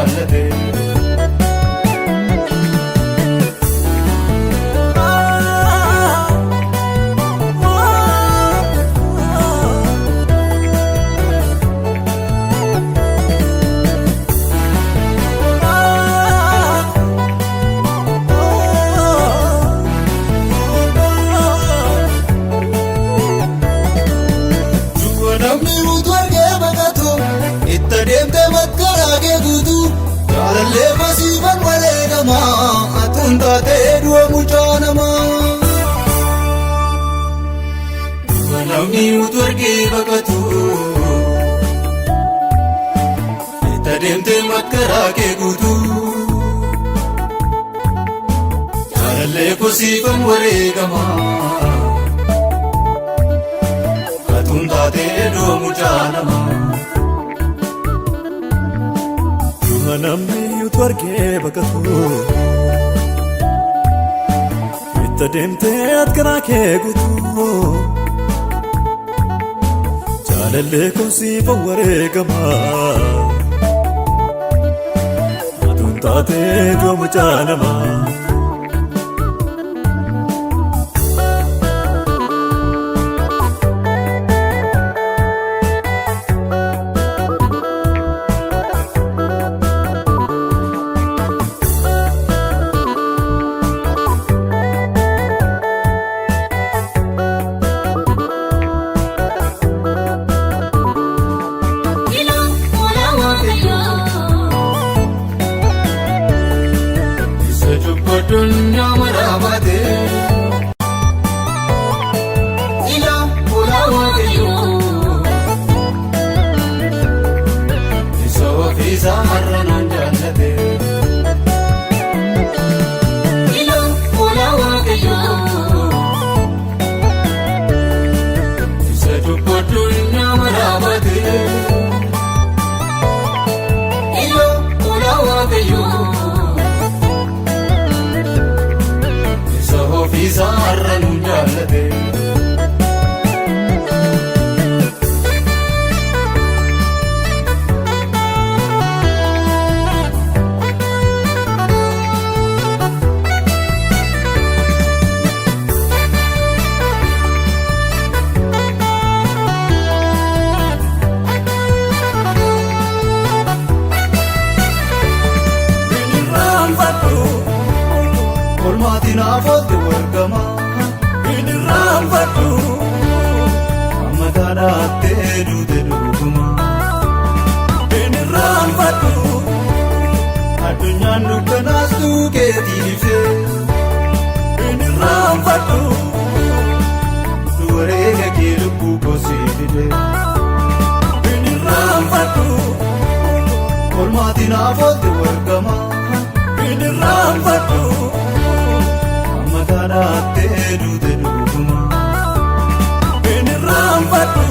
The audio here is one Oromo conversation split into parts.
jaallate. Jaalallee masiifan wareegamaa atuun taatee du'a mucaa namaa. Namni utuu argee baqatu itti adeemtee makkaraa kee guutu. Jaalallee masiifan wareegamaa atuun taatee du'a mucaa namaa. Namni utuu argee baqatu itti adeemtee makkaraa kee guutu. Jaalallee masiifan wareegamaa atuun taatee du'a mucaa namaa. Dunya marabate ila pula wakiyo iso visa marranan jaallate. Ila pula wakiyo isa jubbo dunya marabate ila pula wakiyo visa marranan jaallate. Olmaatiin afootti wargamaa binirraan fadhu amma taadhaattee duute dhugumaa. Binirraan fadhu addunyaan dukkanaastuu keetiin ifee. Binirraan fadhu duwareega kee lubbuu koosii fide. Binirraan fadhu olmaatiin afootti wargamaa binirraan fadhu. Taadhaattee duute dhugumaa. Binirraan fadhu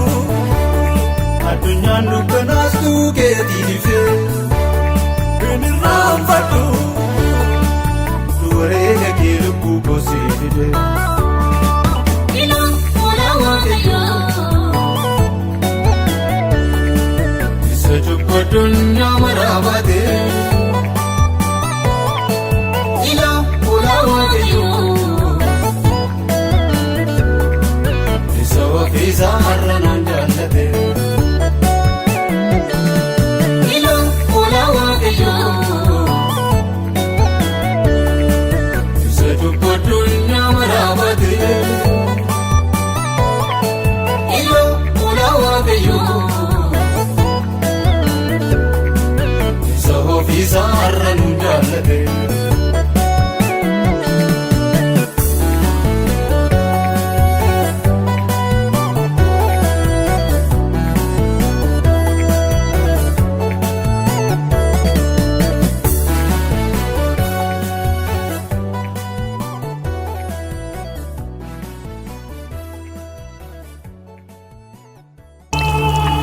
addunyaan dukkanaastuu keetiin ifee. Binirraan fadhu duwareega kee lubbuu koosii fide. Ila pula wakiyo isa jubbo dunya marabate ila pula wakiyo visa marranan jaallate. ila pula wakiyo isa jubbo dunya marabate ila pula wakiyo isa visa marranan jaallate.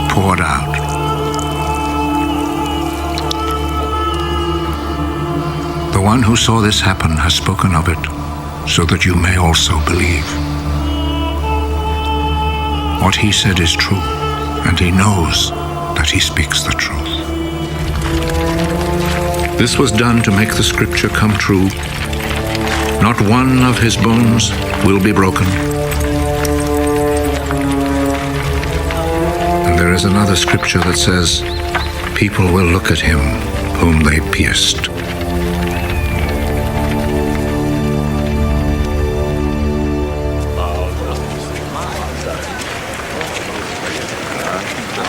Poured out. The one who saw this happen has spoken of it, so that you may also believe. What he said is true, and he knows that he speaks the truth. This was done to make the scripture come true. Not one of his bones will be broken. And there is another scripture that says, people will look at him whom they pierced.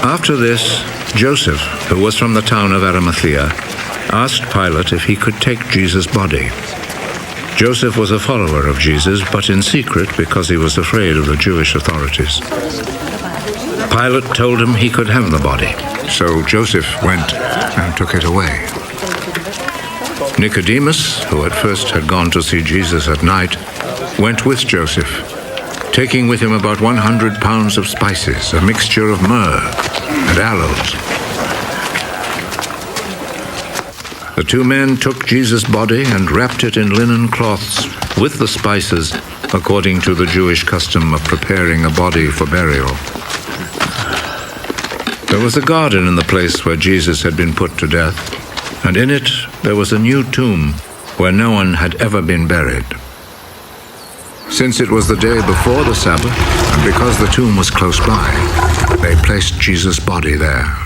After this, Joseph, who was from the town of Arimathea, asked Pilate if he could take Jesus' body. Joseph was a follower of Jesus, but in secret because he was afraid of the Jewish authorities. Pilate told him he could have the body, so Joseph went and took it away. Nicodemus, who at first had gone to see Jesus at night, went with Joseph, taking with him about 100 pounds of spices, a mixture of myrrh and aloes. The two men took Jesus' body and wrapped it in linen cloths with the spices, according to the Jewish custom of preparing a body for burial. There was a garden in the place where Jesus had been put to death, and in it there was a new tomb where no one had ever been buried. Since it was the day before the Sabbath, and because the tomb was close by, they placed Jesus' body there.